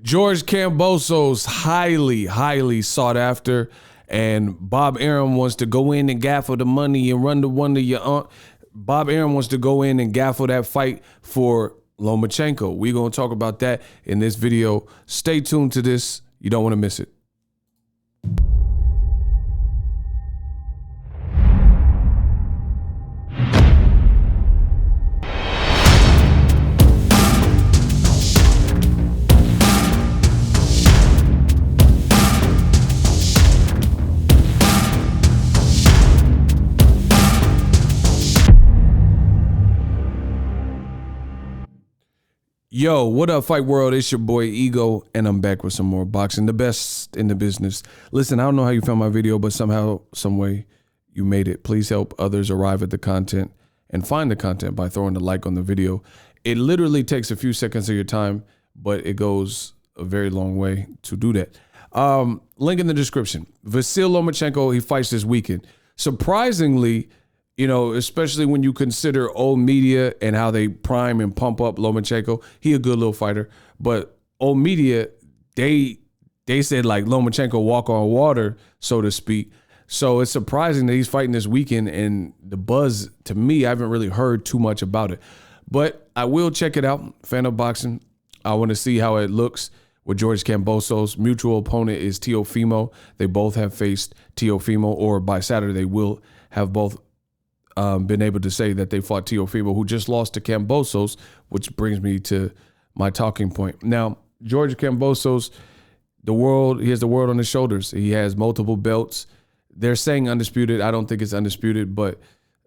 George Kambosos, highly sought after, and Bob Arum wants to go in and gaffle the money and run to one of your Bob Arum wants to go in and gaffle that fight for Lomachenko. We're going to talk about that in this video. Stay tuned to this. You don't want to miss it. Yo, what up, Fight World? It's your boy Ego, and I'm back with some more boxing, the best in the business. Listen, I don't know how you found my video, but somehow, some way, you made it. Please help others arrive at the content and find the content by throwing a like on the video. It literally takes a few seconds of your time, but it goes a very long way to do that. Link in the description. Vasyl Lomachenko, he fights this weekend. Surprisingly, you know, especially when you consider old media and how they prime and pump up Lomachenko, he a good little fighter. But old media, they said like Lomachenko walk on water, so to speak. So it's surprising that he's fighting this weekend, and the buzz, to me, I haven't really heard too much about it. But I will check it out. Fan of boxing. I want to see how it looks with George Kambosos. Mutual opponent is Teofimo. They both have faced Teofimo, or by Saturday they will have both been able to say that they fought Teofimo, who just lost to Kambosos, which brings me to my talking point. Now, George Kambosos, he has the world on his shoulders. He has multiple belts. They're saying undisputed. I don't think it's undisputed, but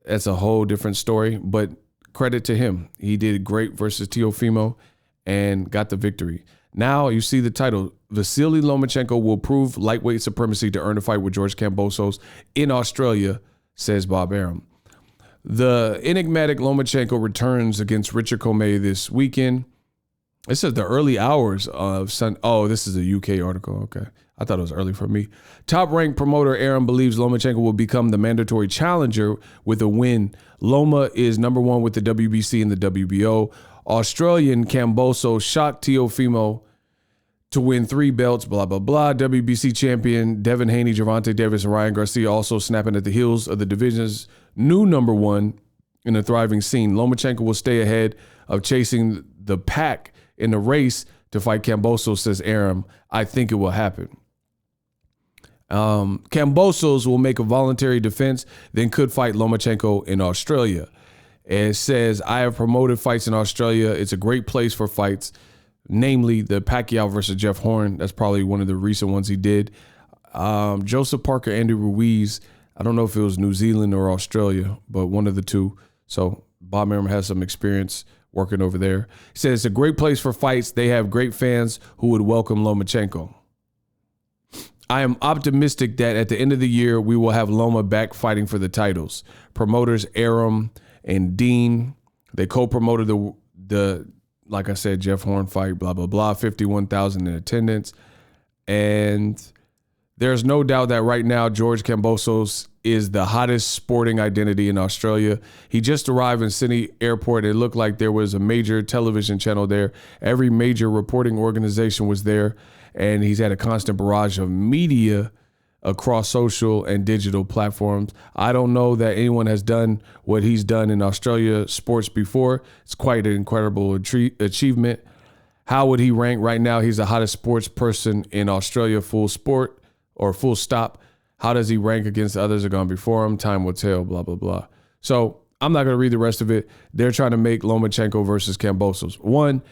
that's a whole different story. But credit to him. He did great versus Teofimo and got the victory. Now you see the title. Vasyl Lomachenko will prove lightweight supremacy to earn a fight with George Kambosos in Australia, says Bob Arum. The enigmatic Lomachenko returns against Richard Comey this weekend. This is the early hours of Sunday. Oh, this is a UK article. Okay. I thought it was early for me. Top-ranked promoter Arum believes Lomachenko will become the mandatory challenger with a win. Loma is number one with the WBC and the WBO. Australian Kambosos shocked Teofimo to win 3 belts, blah, blah, blah. WBC champion Devin Haney Gervonta Davis and Ryan Garcia also snapping at the heels of the division's new number one in a thriving scene. Lomachenko will stay ahead of chasing the pack in the race to fight Kambosos, says Arum. I think it will happen. Kambosos will make a voluntary defense, then could fight Lomachenko in Australia. It says, I have promoted fights in Australia. It's a great place for fights, namely the Pacquiao versus Jeff Horn. That's probably one of the recent ones he did. Joseph Parker, Andy Ruiz. I don't know if it was New Zealand or Australia, but one of the two. So Bob Arum has some experience working over there. He says it's a great place for fights. They have great fans who would welcome Lomachenko. I am optimistic that at the end of the year, we will have Loma back fighting for the titles. Promoters Arum and Dean, they co-promoted the like I said, Jeff Horn fight, blah, blah, blah, 51,000 in attendance. And there's no doubt that right now, George Kambosos is the hottest sporting identity in Australia. He just arrived in Sydney Airport. It looked like there was a major television channel there. Every major reporting organization was there. And he's had a constant barrage of media across social and digital platforms. I don't know that anyone has done what he's done in Australia sports before. It's quite an incredible achievement. How would he rank right now? He's the hottest sports person in Australia, full sport or full stop. How does he rank against others that are gone before him? Time will tell, blah, blah, blah. So I'm not going to read the rest of it. They're trying to make Lomachenko versus Kambosos. One,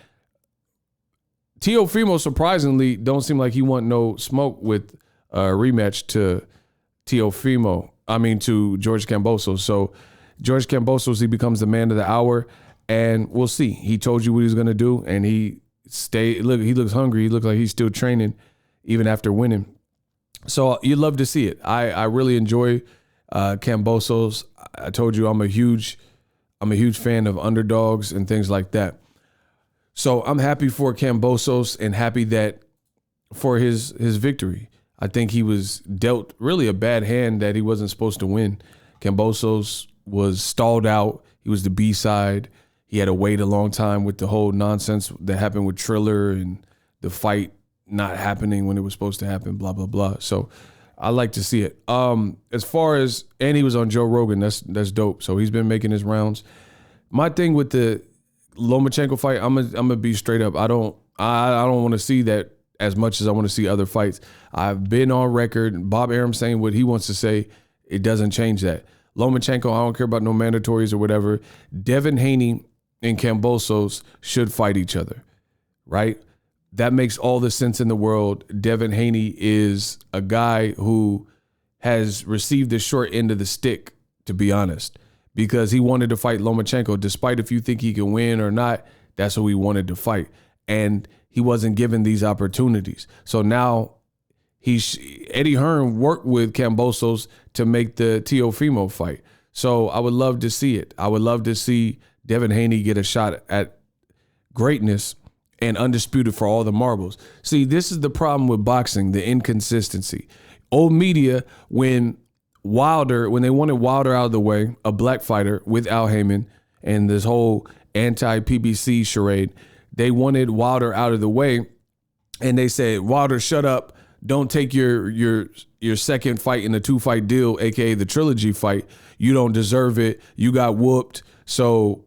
Teofimo surprisingly don't seem like he want no smoke with a rematch to to George Kambosos. So George Kambosos, he becomes the man of the hour, and we'll see. He told you what he was going to do, and he looks hungry. He looks like he's still training even after winning. So you'd love to see it. I really enjoy Kambosos. I told you I'm a huge fan of underdogs and things like that. So I'm happy for Kambosos and happy that for his victory. I think he was dealt really a bad hand that he wasn't supposed to win. Kambosos was stalled out. He was the B-side. He had to wait a long time with the whole nonsense that happened with Triller and the fight not happening when it was supposed to happen, blah, blah, blah. So I like to see it. As far as, and he was on Joe Rogan, that's dope. So he's been making his rounds. My thing with the Lomachenko fight, I'm gonna be straight up. I don't want to see that as much as I want to see other fights. I've been on record, Bob Arum saying what he wants to say. It doesn't change that. Lomachenko, I don't care about no mandatories or whatever. Devin Haney and Kambosos should fight each other, right? That makes all the sense in the world. Devin Haney is a guy who has received the short end of the stick, to be honest, because he wanted to fight Lomachenko. Despite if you think he can win or not, that's who he wanted to fight. And he wasn't given these opportunities. So now Eddie Hearn worked with Kambosos to make the Teofimo fight. So I would love to see it. I would love to see Devin Haney get a shot at greatness and undisputed for all the marbles. See, this is the problem with boxing, the inconsistency. Old media, when they wanted Wilder out of the way, a black fighter with Al Heyman and this whole anti-PBC charade, they wanted Wilder out of the way, and they said, Wilder, shut up. Don't take your second fight in the 2-fight deal, aka the trilogy fight. You don't deserve it. You got whooped. So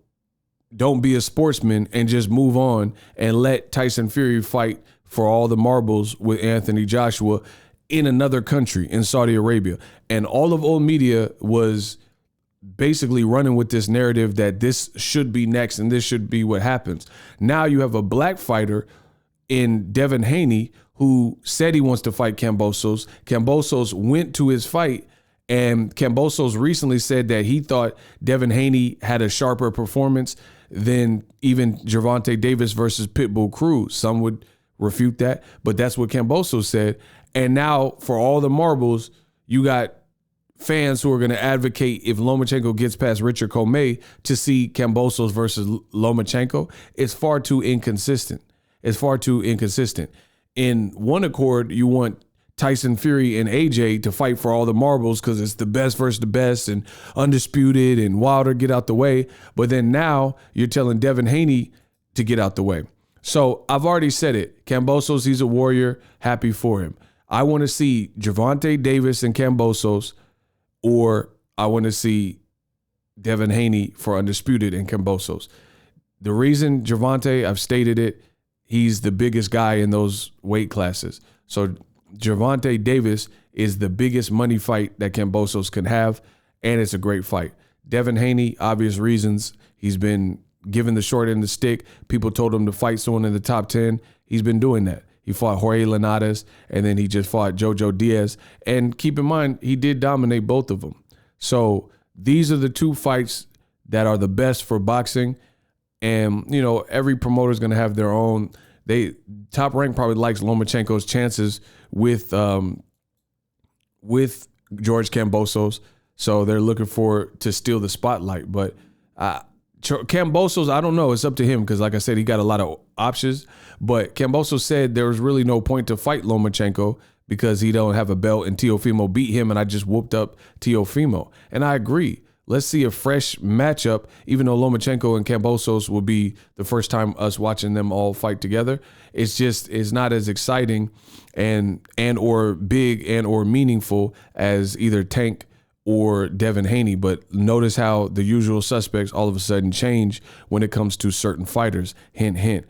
don't be a sportsman and just move on and let Tyson Fury fight for all the marbles with Anthony Joshua in another country, in Saudi Arabia. And all of old media was basically running with this narrative that this should be next and this should be what happens. Now you have a black fighter in Devin Haney who said he wants to fight Kambosos. Kambosos went to his fight, and Kambosos recently said that he thought Devin Haney had a sharper performance than even Gervonta Davis versus Pitbull Cruz. Some would refute that, but that's what Kambosos said. And now for all the marbles, you got fans who are going to advocate, if Lomachenko gets past Richard Comey, to see Kambosos versus Lomachenko. It's far too inconsistent. It's far too inconsistent. In one accord, you want Tyson Fury and AJ to fight for all the marbles because it's the best versus the best and undisputed, and Wilder get out the way. But then now you're telling Devin Haney to get out the way. So I've already said it. Kambosos, he's a warrior. Happy for him. I want to see Gervonta Davis and Kambosos, or I want to see Devin Haney for undisputed and Kambosos. The reason Gervonta, I've stated it, he's the biggest guy in those weight classes. So Gervonta Davis is the biggest money fight that Kambosos can have, and it's a great fight. Devin Haney, obvious reasons, he's been given the short end of the stick. People told him to fight someone in the top 10. He's been doing that. He fought Jorge Linares, and then he just fought Jojo Diaz. And keep in mind, he did dominate both of them. So these are the two fights that are the best for boxing. And, you know, every promoter is going to have their own. Top Rank probably likes Lomachenko's chances with George Kambosos. So they're looking to steal the spotlight. But Kambosos, I don't know. It's up to him because, like I said, he got a lot of options. But Kambosos said there was really no point to fight Lomachenko because he don't have a belt, and Teofimo beat him, and I just whooped up Teofimo. And I agree. Let's see a fresh matchup, even though Lomachenko and Kambosos will be the first time us watching them all fight together. It's not as exciting and or big and or meaningful as either Tank or Devin Haney. But notice how the usual suspects all of a sudden change when it comes to certain fighters. Hint, hint.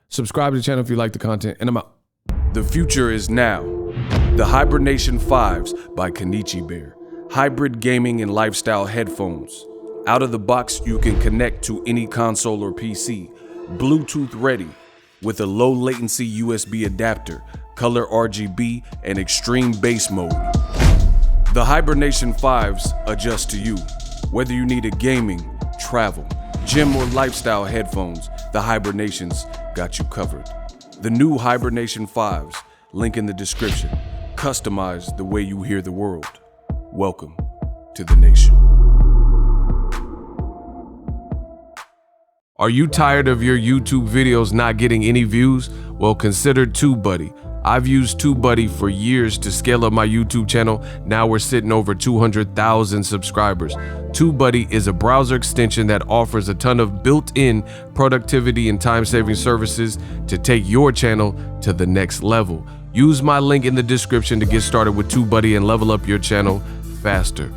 Subscribe to the channel if you like the content, and I'm out. The future is now. The Hibernation 5s by Kenichi Bear. Hybrid gaming and lifestyle headphones. Out of the box, you can connect to any console or PC. Bluetooth ready with a low latency USB adapter, color RGB, and extreme bass mode. The Hibernation 5s adjust to you. Whether you need a gaming, travel, gym, or lifestyle headphones, the Hibernations got you covered. The new Hibernation 5s, link in the description. Customize the way you hear the world. Welcome to the nation. Are you tired of your YouTube videos not getting any views? Well, consider TubeBuddy. I've used TubeBuddy for years to scale up my YouTube channel. Now we're sitting over 200,000 subscribers. TubeBuddy is a browser extension that offers a ton of built-in productivity and time-saving services to take your channel to the next level. Use my link in the description to get started with TubeBuddy and level up your channel faster.